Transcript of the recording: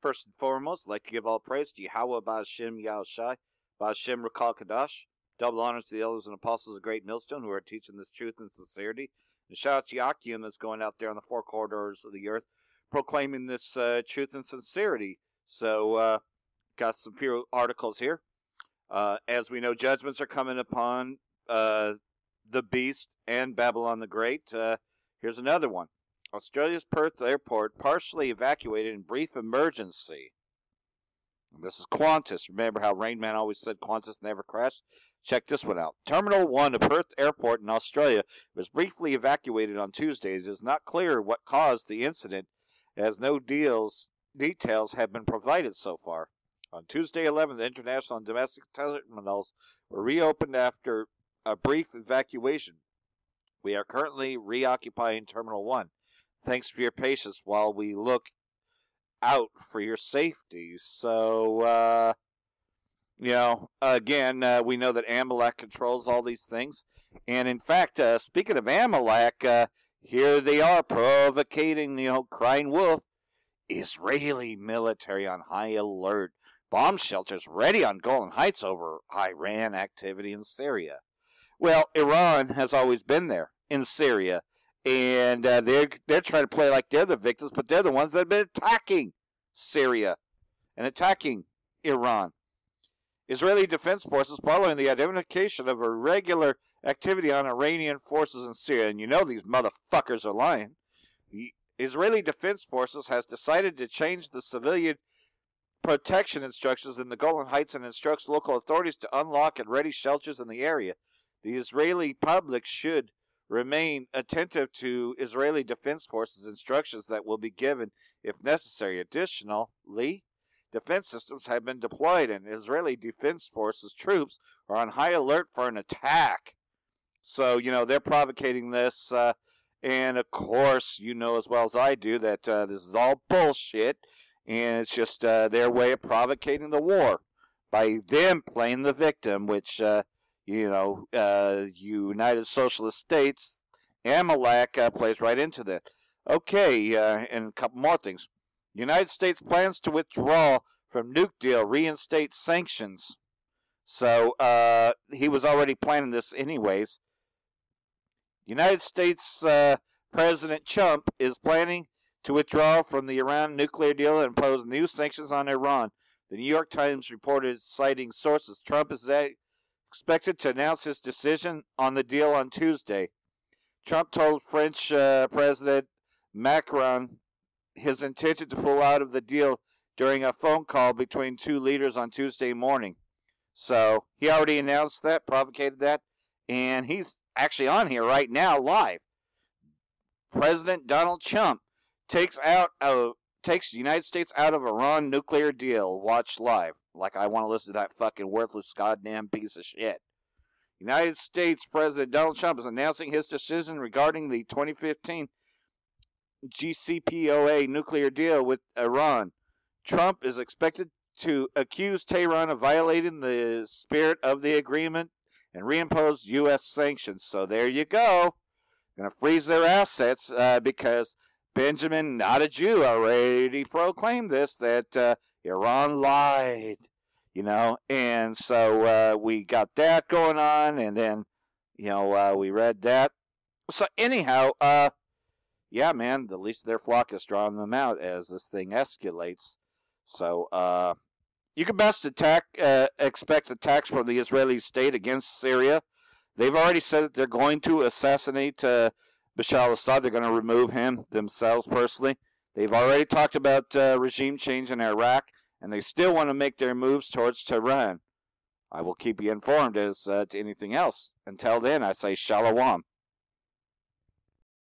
First and foremost, I'd like to give all praise to Yahweh Ba'Shem Yahushai, Ba'Shem Rakal Kadash. Double honors to the elders and apostles of Great Millstone who are teaching this truth and sincerity. And shout out to Yakim that's going out there on the four corridors of the earth proclaiming this truth and sincerity. So, got some few articles here. As we know, judgments are coming upon the beast and Babylon the Great. Here's another one. Australia's Perth airport partially evacuated in brief emergency. This is Qantas. Remember how Rain Man always said Qantas never crashed? Check this one out. Terminal 1 of Perth Airport in Australia was briefly evacuated on Tuesday. It is not clear what caused the incident, as no details have been provided so far. On Tuesday 11th, international and domestic terminals were reopened after a brief evacuation. We are currently reoccupying Terminal 1. Thanks for your patience while we look out for your safety. So, again, we know that Amalek controls all these things. And in fact, speaking of Amalek, here they are provocating, crying wolf. Israeli military on high alert. Bomb shelters ready on Golan Heights over Iran activity in Syria. Well, Iran has always been there in Syria. And they're trying to play like they're the victims, but they're the ones that have been attacking Syria and attacking Iran. Israeli Defense Forces following the identification of irregular activity on Iranian forces in Syria. And you know these motherfuckers are lying. The Israeli Defense Forces has decided to change the civilian protection instructions in the Golan Heights and instructs local authorities to unlock and ready shelters in the area. The Israeli public should remain attentive to Israeli Defense Forces instructions that will be given if necessary. Additionally, defense systems have been deployed and Israeli Defense Forces troops are on high alert for an attack. So, they're provocating this, and of course, you know as well as I do that this is all bullshit, and it's just their way of provocating the war by them playing the victim, which United Socialist States, Amalek plays right into that. Okay, and a couple more things. United States plans to withdraw from nuke deal, reinstate sanctions. So, he was already planning this anyways. United States President Trump is planning to withdraw from the Iran nuclear deal and impose new sanctions on Iran. The New York Times reported, citing sources, Trump is expected to announce his decision on the deal on Tuesday. Trump told French President Macron his intention to pull out of the deal during a phone call between two leaders on Tuesday morning. So he already announced that, provocated that, and he's actually on here right now live. President Donald Trump takes the United States out of Iran nuclear deal. Watch live. Like I want to listen to that fucking worthless goddamn piece of shit. United States President Donald Trump is announcing his decision regarding the 2015 JCPOA nuclear deal with Iran. Trump is expected to accuse Tehran of violating the spirit of the agreement and reimpose U.S. sanctions. So there you go. Going to freeze their assets because Benjamin, not a Jew, already proclaimed this, that Iran lied, and so we got that going on, and then, we read that. So anyhow, yeah, man, the least of their flock is drawing them out as this thing escalates. So you can best expect attacks from the Israeli state against Syria. They've already said that they're going to assassinate Bashar al-Assad. They're going to remove him themselves personally. They've already talked about regime change in Iraq, and they still want to make their moves towards Tehran. I will keep you informed as to anything else. Until then, I say shalom.